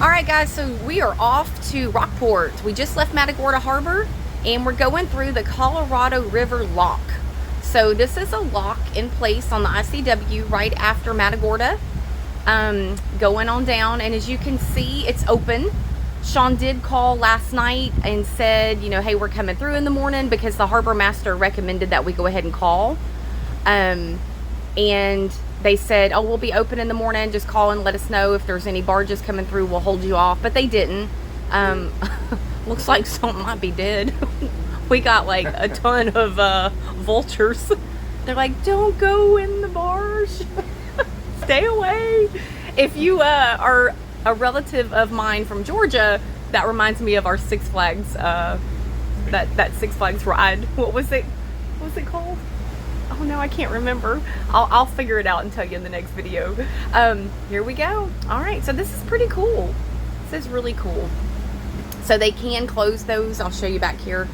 All right, guys, so we are off to Rockport. We just left Matagorda Harbor and we're going through the Colorado River Lock. So this is a lock in place on the ICW right after Matagorda, going on down. And as you can see, it's open. Sean did call last night and said, you know, hey, we're coming through in the morning because the harbor master recommended that we go ahead and call. And they said, oh, we'll be open in the morning. Just call and let us know if there's any barges coming through. We'll hold you off. But they didn't. Looks like something might be dead. We got like a ton of vultures. They're like, don't go in the barge. Stay away. If you are a relative of mine from Georgia, that reminds me of our Six Flags, that Six Flags ride. What was it called? Oh no, I can't remember. I'll figure it out and tell you in the next video. Here we go. All right, so this is pretty cool. This is really cool. So they can close those. I'll show you back here.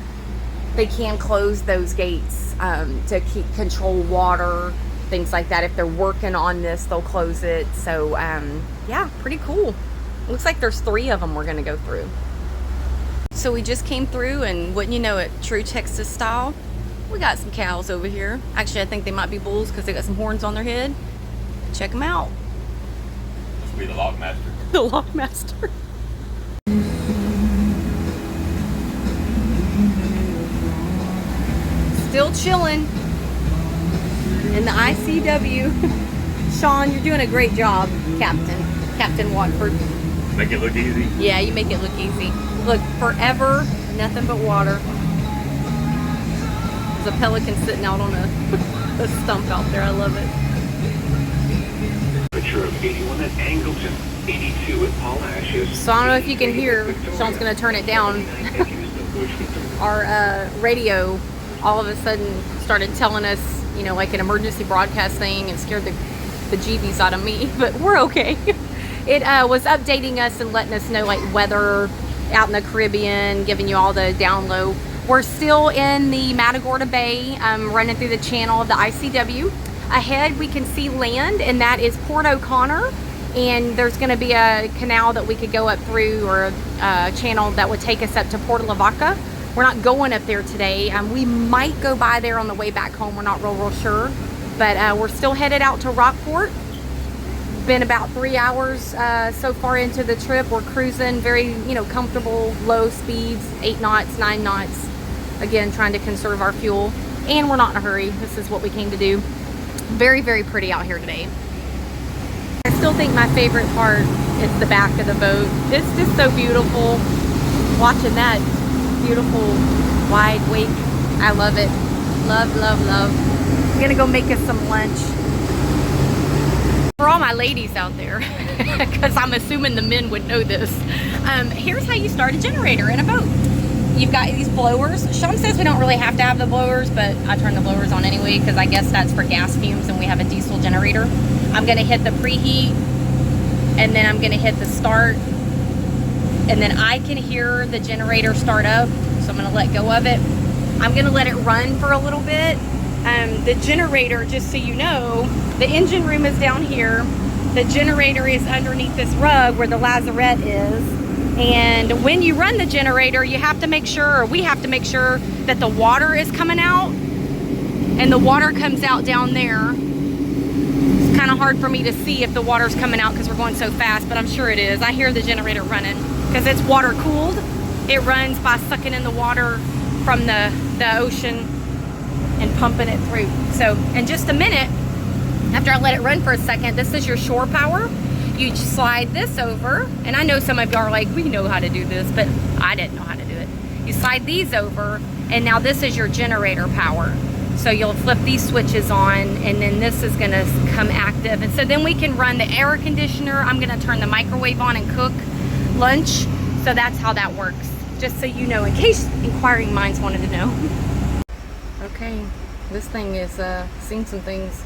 They can close those gates to control water, things like that. If they're working on this, they'll close it. So yeah, pretty cool. Looks like there's 3 of them we're gonna go through. So we just came through, and wouldn't you know it, true Texas style, we got some cows over here. Actually, I think they might be bulls because they got some horns on their head. Check them out. This will be the Lockmaster. The Lockmaster. Still chilling in the ICW. Sean, you're doing a great job, Captain Watford. Make it look easy. Yeah, you make it look easy. Look, forever, nothing but water. There's a pelican sitting out on a stump out there. I love it. Picture of 81 at Angleton, 82 at Paul Ashes. So I don't know if you can hear. Sean's going to turn it down. Our radio all of a sudden started telling us, you know, like an emergency broadcast thing, and scared the jeebies out of me. But we're okay. It was updating us and letting us know like weather out in the Caribbean, giving you all the down low. We're still in the Matagorda Bay, running through the channel of the ICW. Ahead we can see land, and that is Port O'Connor, and there's going to be a canal that we could go up through, or a channel that would take us up to Port Lavaca. We're not going up there today. We might go by there on the way back home. We're not real sure, but we're still headed out to Rockport. Been about 3 hours so far into the trip. We're cruising very, you know, comfortable, low speeds, 8 knots, 9 knots. Again, trying to conserve our fuel, and we're not in a hurry. This is what we came to do. Very, very pretty out here today. I still think my favorite part is the back of the boat. It's just so beautiful. Watching that beautiful wide wake. I love it. Love, love, love. I'm gonna go make us some lunch. For all my ladies out there, because I'm assuming the men would know this, here's how you start a generator in a boat. You've got these blowers. Sean says we don't really have to have the blowers, but I turn the blowers on anyway because I guess that's for gas fumes and we have a diesel generator. I'm gonna hit the preheat, and then I'm gonna hit the start, and then I can hear the generator start up, so I'm gonna let go of it. I'm gonna let it run for a little bit. The generator, just so you know, the engine room is down here. The generator is underneath this rug where the lazarette is. And when you run the generator, you have to make sure, or we have to make sure, that the water is coming out. And the water comes out down there. It's kind of hard for me to see if the water's coming out because we're going so fast, but I'm sure it is. I hear the generator running because it's water cooled. It runs by sucking in the water from the ocean and pumping it through. So in just a minute, after I let it run for a second, this is your shore power. You slide this over, and I know some of you are like, we know how to do this, but I didn't know how to do it. You slide these over, and now this is your generator power. So you'll flip these switches on, and then this is gonna come active. And so then we can run the air conditioner. I'm gonna turn the microwave on and cook lunch. So that's how that works. Just so you know, in case inquiring minds wanted to know. Okay, this thing is seen some things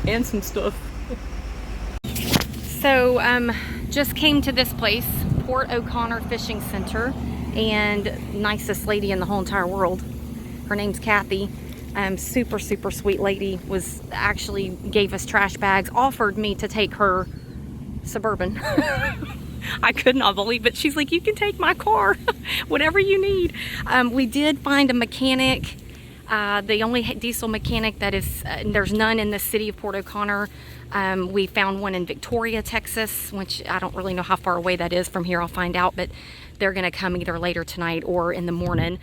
and some stuff. So just came to this place, Port O'Connor Fishing Center, and nicest lady in the whole entire world. Her name's Kathy. Super sweet lady. Was actually gave us trash bags, offered me to take her Suburban. I could not believe it. She's like, you can take my car, whatever you need. We did find a mechanic. The only diesel mechanic that is, there's none in the city of Port O'Connor. We found one in Victoria, Texas, which I don't really know how far away that is from here. I'll find out, but they're gonna come either later tonight or in the morning.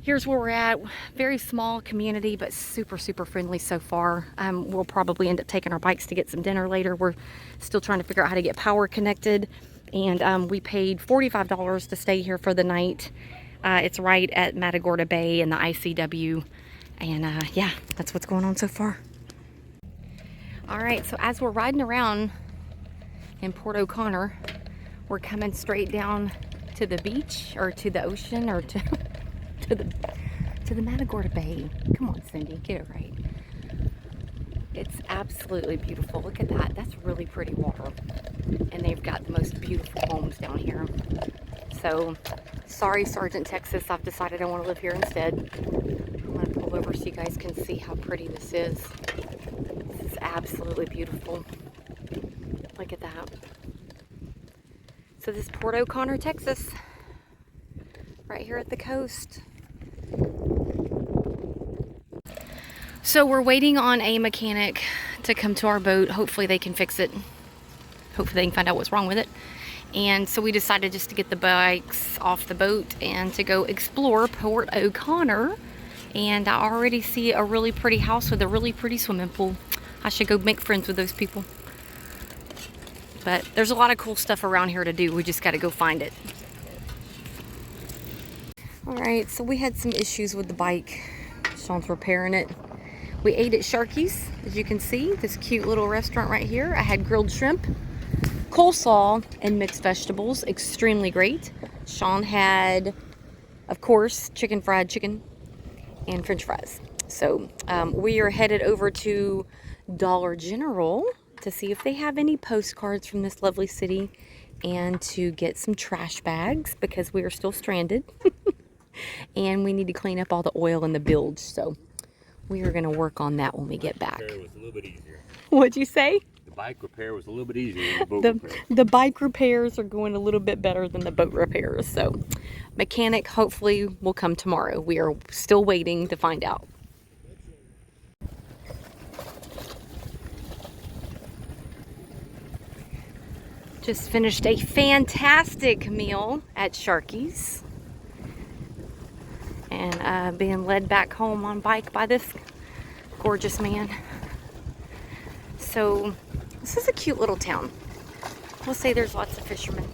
Here's where we're at. Very small community, but super, super friendly so far. We'll probably end up taking our bikes to get some dinner later. We're still trying to figure out how to get power connected. And we paid $45 to stay here for the night. It's right at Matagorda Bay in the ICW. And yeah, that's what's going on so far. All right, so as we're riding around in Port O'Connor, we're coming straight down to the beach or to the ocean or to the Matagorda Bay. Come on, Cindy, get it right. It's absolutely beautiful. Look at that. That's really pretty water. And they've got the most beautiful homes down here. So, sorry, Sargent, Texas. I've decided I want to live here instead. I'm going to pull over so you guys can see how pretty this is. This is absolutely beautiful. Look at that. So this is Port O'Connor, Texas. Right here at the coast. So we're waiting on a mechanic to come to our boat. Hopefully they can fix it. Hopefully they can find out what's wrong with it. And so we decided just to get the bikes off the boat and to go explore Port O'Connor. And I already see a really pretty house with a really pretty swimming pool. I should go make friends with those people. But there's a lot of cool stuff around here to do. We just got to go find it. Alright, so we had some issues with the bike. Sean's repairing it. We ate at Sharky's, as you can see, this cute little restaurant right here. I had grilled shrimp, coleslaw, and mixed vegetables. Extremely great. Sean had, of course, fried chicken and french fries. So we are headed over to Dollar General to see if they have any postcards from this lovely city and to get some trash bags because we are still stranded. And we need to clean up all the oil in the bilge, so we are going to work on that when we get back. The repair was a little bit easier. What'd you say? The bike repair was a little bit easier than the boat repair. The bike repairs are going a little bit better than the boat repairs, so mechanic hopefully will come tomorrow. We are still waiting to find out. Just finished a fantastic meal at Sharky's. And being led back home on bike by this gorgeous man. So this is a cute little town. We'll say there's lots of fishermen,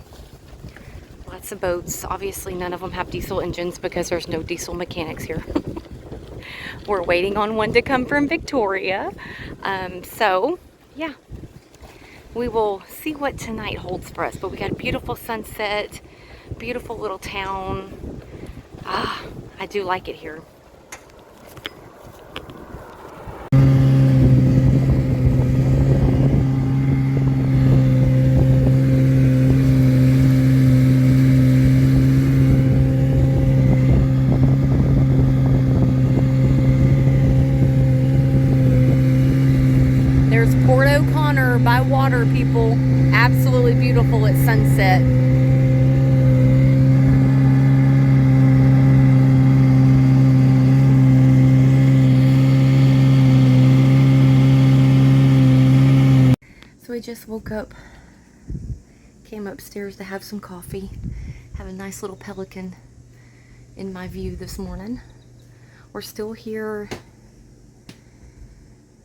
lots of boats. Obviously none of them have diesel engines because there's no diesel mechanics here. We're waiting on one to come from Victoria. So yeah, we will see what tonight holds for us. But we got a beautiful sunset, beautiful little town. I do like it here. There's Port O'Connor by water, people. Absolutely beautiful at sunset. We just woke up, came upstairs to have some coffee, have a nice little pelican in my view this morning. We're still here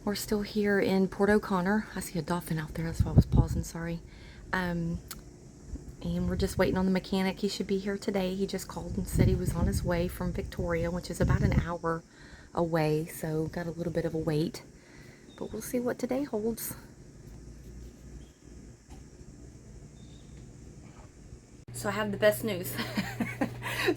in Port O'Connor. I see a dolphin out there, that's why I was pausing, sorry. And we're just waiting on the mechanic. He should be here today. He just called and said he was on his way from Victoria, which is about an hour away, so got a little bit of a wait. But we'll see what today holds. So I have the best news.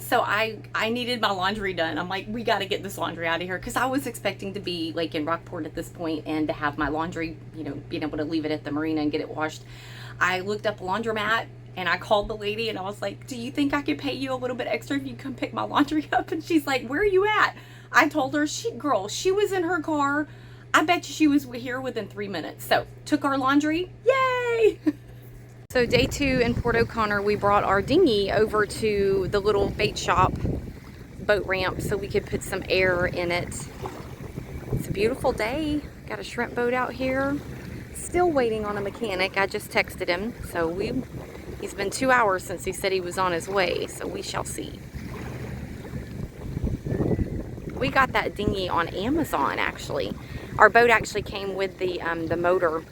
So I needed my laundry done. I'm like, we got to get this laundry out of here because I was expecting to be like in Rockport at this point and to have my laundry, you know, being able to leave it at the marina and get it washed. I looked up a laundromat and I called the lady and I was like, do you think I could pay you a little bit extra if you come pick my laundry up? And she's like, where are you at? I told her, she was in her car. I bet you she was here within 3 minutes. So took our laundry. Yay! So day 2 in Port O'Connor, we brought our dinghy over to the little bait shop boat ramp so we could put some air in it. It's a beautiful day. Got a shrimp boat out here. Still waiting on a mechanic. I just texted him. So he's been 2 hours since he said he was on his way. So we shall see. We got that dinghy on Amazon actually. Our boat actually came with the motor,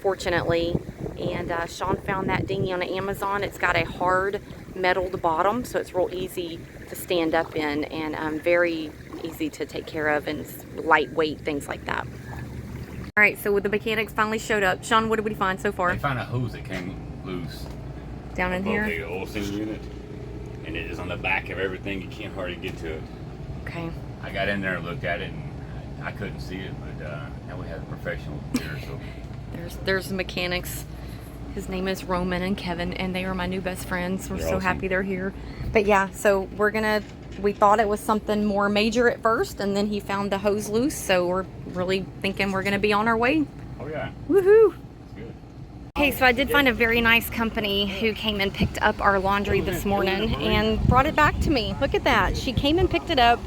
fortunately. And Sean found that dinghy on Amazon. It's got a hard metalled bottom, so it's real easy to stand up in and very easy to take care of and lightweight, things like that. All right, so the mechanics finally showed up. Sean, what did we find so far? They found a hose that came loose. Down in here? The oil seal unit. And it is on the back of everything. You can't hardly get to it. Okay. I got in there and looked at it and I couldn't see it, but now we have a professional here, so. There's the mechanics. His name is Roman and Kevin, and they are my new best friends. We're They're so awesome. happy they're here. But yeah, so we thought it was something more major at first, and then he found the hose loose, so we're really thinking we're gonna be on our way. Oh yeah, Woohoo! it's good. Okay, so I did find a very nice company who came and picked up our laundry this morning and brought it back to me. Look at that. She came and picked it up,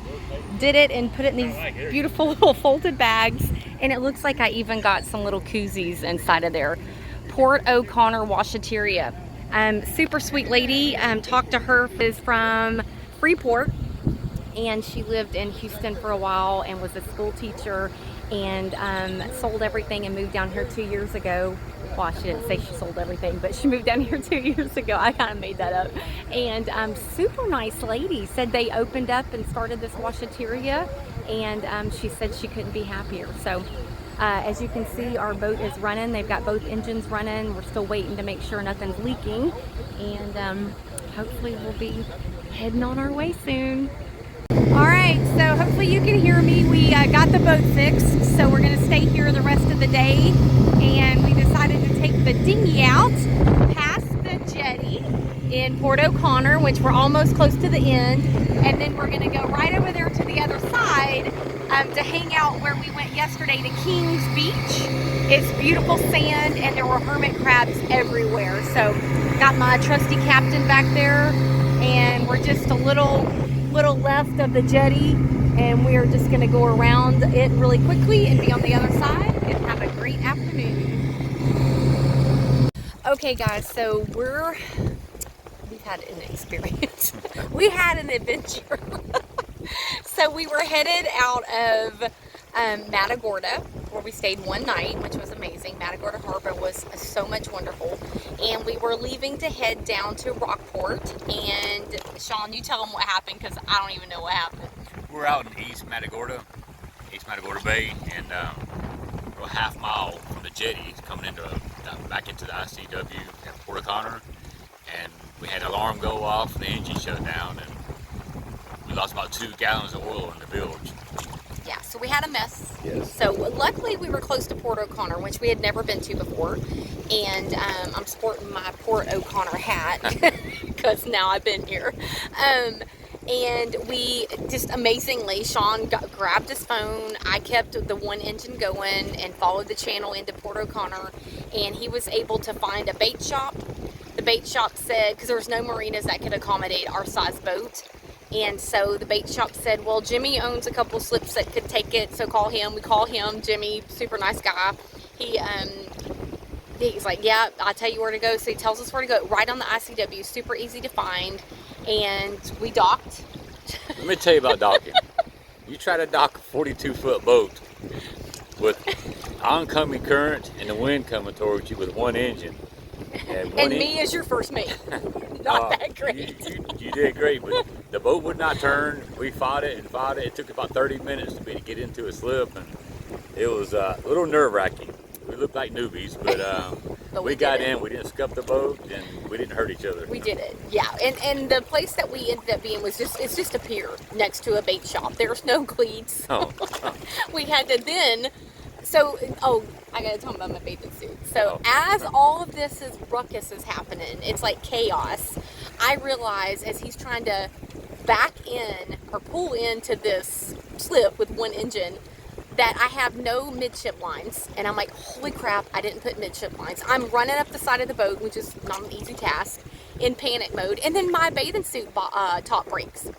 did it, and put it in these beautiful little folded bags, and it looks like I even got some little koozies inside of there. Port O'Connor Washateria. Super sweet lady. Talked to her. Is from Freeport, and she lived in Houston for a while and was a school teacher, and sold everything and moved down here 2 years ago. Well, she didn't say she sold everything, but she moved down here 2 years ago. I kind of made that up. And super nice lady. Said they opened up and started this washateria, and she said she couldn't be happier. So as you can see, our boat is running. They've got both engines running. We're still waiting to make sure nothing's leaking, and hopefully we'll be heading on our way soon. All right, so hopefully you can hear me. We got the boat fixed, so we're going to stay here the rest of the day, and we decided to take the dinghy out past the jetty in Port O'Connor, which we're almost close to the end, and then we're going to go right over there to the other side to hang out where we went yesterday to Kings Beach. It's beautiful sand, and there were hermit crabs everywhere. So got my trusty captain back there, and we're just a little left of the jetty, and we're just going to go around it really quickly and be on the other side and have a great afternoon. Okay guys, so we've had an experience. We had an adventure. So we were headed out of Matagorda, where we stayed one night, which was amazing. Matagorda Harbor was so much wonderful. And we were leaving to head down to Rockport. And Sean, you tell them what happened, because I don't even know what happened. We're out in East Matagorda Bay, and we're a half mile from the jetty coming into back into the ICW at Port O'Connor, and we had an alarm go off, the engine shut down, and we lost about 2 gallons of oil in the bilge. Yeah, so we had a mess. Yes. So luckily we were close to Port O'Connor, which we had never been to before. And I'm sporting my Port O'Connor hat because now I've been here. And we just amazingly, Sean grabbed his phone. I kept the one engine going and followed the channel into Port O'Connor. And he was able to find a bait shop. The bait shop said, because there was no marinas that could accommodate our size boat. And so the bait shop said, well, Jimmy owns a couple slips that could take it, so call him. We call him. Jimmy, super nice guy. He's like, yeah, I'll tell you where to go. So he tells us where to go, right on the ICW, super easy to find. And we docked. Let me tell you about docking. You try to dock a 42-foot boat with oncoming current and the wind coming towards you with one engine. And me as your first mate. Not that great. You did great, but the boat would not turn. We fought it and fought it. It took about 30 minutes to get into a slip, and it was a little nerve-wracking. We looked like newbies, but we got in. We didn't scuff the boat, and we didn't hurt each other. We did it, yeah. And the place that we ended up being was it's just a pier next to a bait shop. There's no cleats. Oh. We had to then. So, I gotta tell them about my bathing suit. So, as all of this ruckus is happening, it's like chaos. I realize as he's trying to back in or pull into this slip with one engine, that I have no midship lines. And I'm like, holy crap, I didn't put midship lines. I'm running up the side of the boat, which is not an easy task, in panic mode. And then my bathing suit top breaks.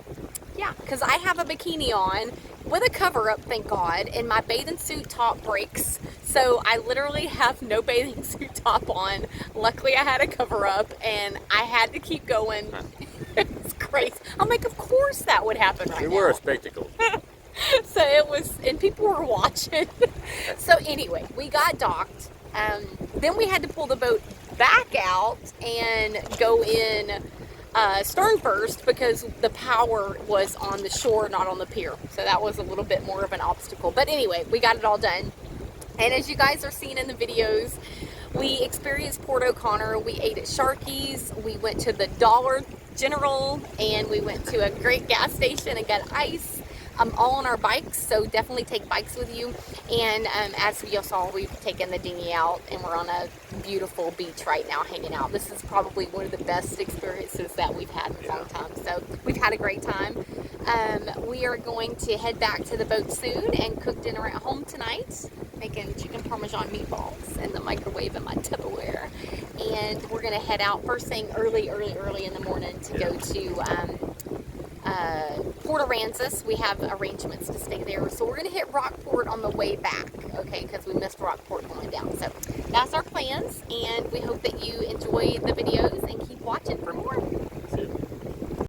Yeah, because I have a bikini on with a cover up, thank God, and my bathing suit top breaks. So I literally have no bathing suit top on. Luckily I had a cover up and I had to keep going. It's crazy. I'm like, of course that would happen right now. We were a spectacle. So it was, and people were watching. So anyway, we got docked. Then we had to pull the boat back out and go in stern first because the power was on the shore, not on the pier. So that was a little bit more of an obstacle. But anyway, we got it all done. And as you guys are seeing in the videos, we experienced Port O'Connor. We ate at Sharky's. We went to the Dollar General and we went to a great gas station and got ice. All on our bikes, so definitely take bikes with you. And as you saw, we've taken the dinghy out and we're on a beautiful beach right now hanging out. This is probably one of the best experiences that we've had in a long time. So we've had a great time. We are going to head back to the boat soon and cook dinner at home tonight, making chicken parmesan meatballs in the microwave in my Tupperware. And we're going to head out first thing early in the morning to go to Port Aransas. We have arrangements to stay there, so we're going to hit Rockport on the way back, okay, because we missed Rockport going down. So that's our plans, and we hope that you enjoy the videos and keep watching for more.